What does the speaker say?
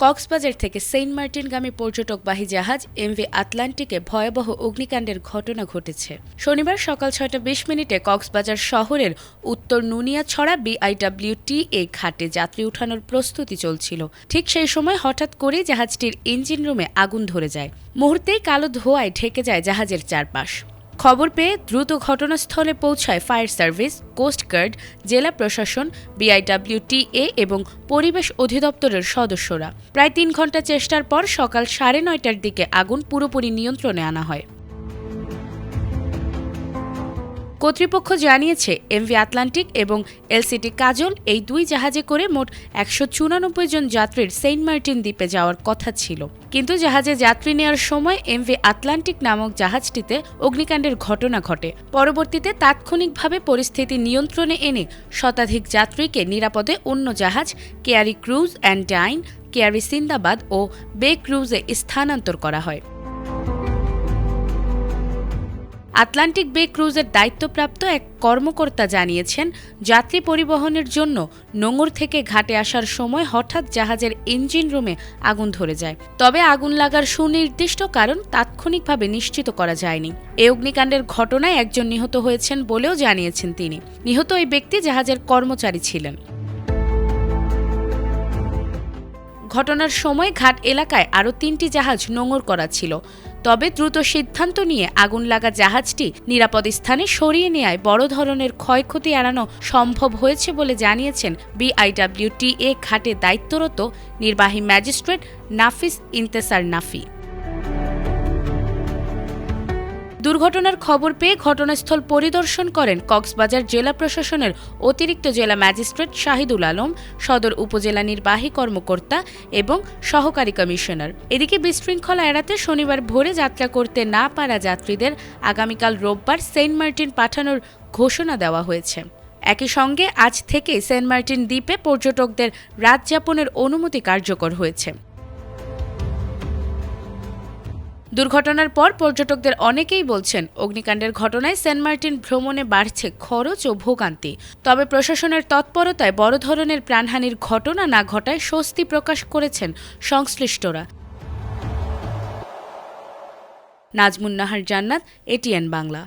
কক্সবাজার থেকে সেন্ট মার্টিনগামী পর্যটকবাহী জাহাজ এমভি আটলান্টিকে ভয়াবহ অগ্নিকাণ্ডের ঘটনা ঘটেছে। শনিবার সকাল ৬টা ২০ কক্সবাজার শহরের উত্তর নুনিয়াছড়া BIWTA ঘাটে যাত্রী উঠানোর প্রস্তুতি চলছিল। ঠিক সেই সময় হঠাৎ করেই জাহাজটির ইঞ্জিন রুমে আগুন ধরে যায়। মুহূর্তেই কালো ধোঁয়ায় ঢেকে যায় জাহাজের চারপাশ। খবর পেয়ে দ্রুত ঘটনাস্থলে পৌঁছায় ফায়ার সার্ভিস, কোস্টগার্ড, জেলা প্রশাসন, BIWTA এবং পরিবেশ অধিদপ্তরের সদস্যরা। প্রায় ৩ ঘণ্টা চেষ্টার পর সকাল ৯:৩০টার দিকে আগুন পুরোপুরি নিয়ন্ত্রণে আনা হয়। কর্তৃপক্ষ জানিয়েছে, এমভি আটলান্টিক এবং LCT কাজল এই দুই জাহাজে করে মোট ১৯৪ জন যাত্রীর সেন্ট মার্টিন দ্বীপে যাওয়ার কথা ছিল। কিন্তু জাহাজে যাত্রী নেওয়ার সময় এমভি আটলান্টিক নামক জাহাজটিতে অগ্নিকাণ্ডের ঘটনা ঘটে। পরবর্তীতে তাৎক্ষণিকভাবে পরিস্থিতি নিয়ন্ত্রণে এনে শতাধিক যাত্রীকে নিরাপদে অন্য জাহাজ Keari cruise and dine, Keari Sindbad ও বে ক্রুজে স্থানান্তর করা হয়। আটলান্টিক বে ক্রুজের দায়িত্বপ্রাপ্ত এক কর্মকর্তা জানিয়েছেন, যাত্রী পরিবহনের জন্য নোঙর থেকে ঘাটে আসার সময় হঠাৎ জাহাজের ইঞ্জিন রুমে আগুন ধরে যায়। তবে আগুন লাগার সুনির্দিষ্ট কারণ তাৎক্ষণিকভাবে নিশ্চিত করা যায়নি। এই অগ্নিকাণ্ডের ঘটনায় একজন নিহত হয়েছেন বলেও জানিয়েছেন তিনি। নিহত ওই ব্যক্তি জাহাজের কর্মচারী ছিলেন। ঘটনার সময় ঘাট এলাকায় আরও ৩টি জাহাজ নোঙর করা ছিল। তবে দ্রুত সিদ্ধান্ত নিয়ে আগুন লাগা জাহাজটি নিরাপদ স্থানে সরিয়ে নেওয়ায় বড় ধরনের ক্ষয়ক্ষতি এড়ানো সম্ভব হয়েছে বলে জানিয়েছেন BIWTA ঘাটে দায়িত্বরত নির্বাহী ম্যাজিস্ট্রেট নাফিস ইন্তেসার নাফি। দুর্ঘটনার খবর পেয়ে ঘটনাস্থল পরিদর্শন করেন কক্সবাজার জেলা প্রশাসনের অতিরিক্ত জেলা ম্যাজিস্ট্রেট শাহিদুল আলম, সদর উপজেলা নির্বাহী কর্মকর্তা এবং সহকারী কমিশনার। এদিকে বিশৃঙ্খলা এড়াতে শনিবার ভোরে যাত্রা করতে না পারা যাত্রীদের আগামীকাল রোববার সেন্ট মার্টিন পাঠানোর ঘোষণা দেওয়া হয়েছে। একই সঙ্গে আজ থেকে সেন্ট মার্টিন দ্বীপে পর্যটকদের রাত যাপনের অনুমতি কার্যকর হয়েছে। দুর্ঘটনার পর পর্যটকদের অনেকেই বলছেন, অগ্নিকাণ্ডের ঘটনায় সেন্ট মার্টিন ভ্রমণে বাড়ছে খরচ ও ভোগান্তি। তবে প্রশাসনের তৎপরতায় বড় ধরনের প্রাণহানির ঘটনা না ঘটায় স্বস্তি প্রকাশ করেছেন সংশ্লিষ্টরা। নাজমুন নাহার জান্নাত, ATN বাংলা।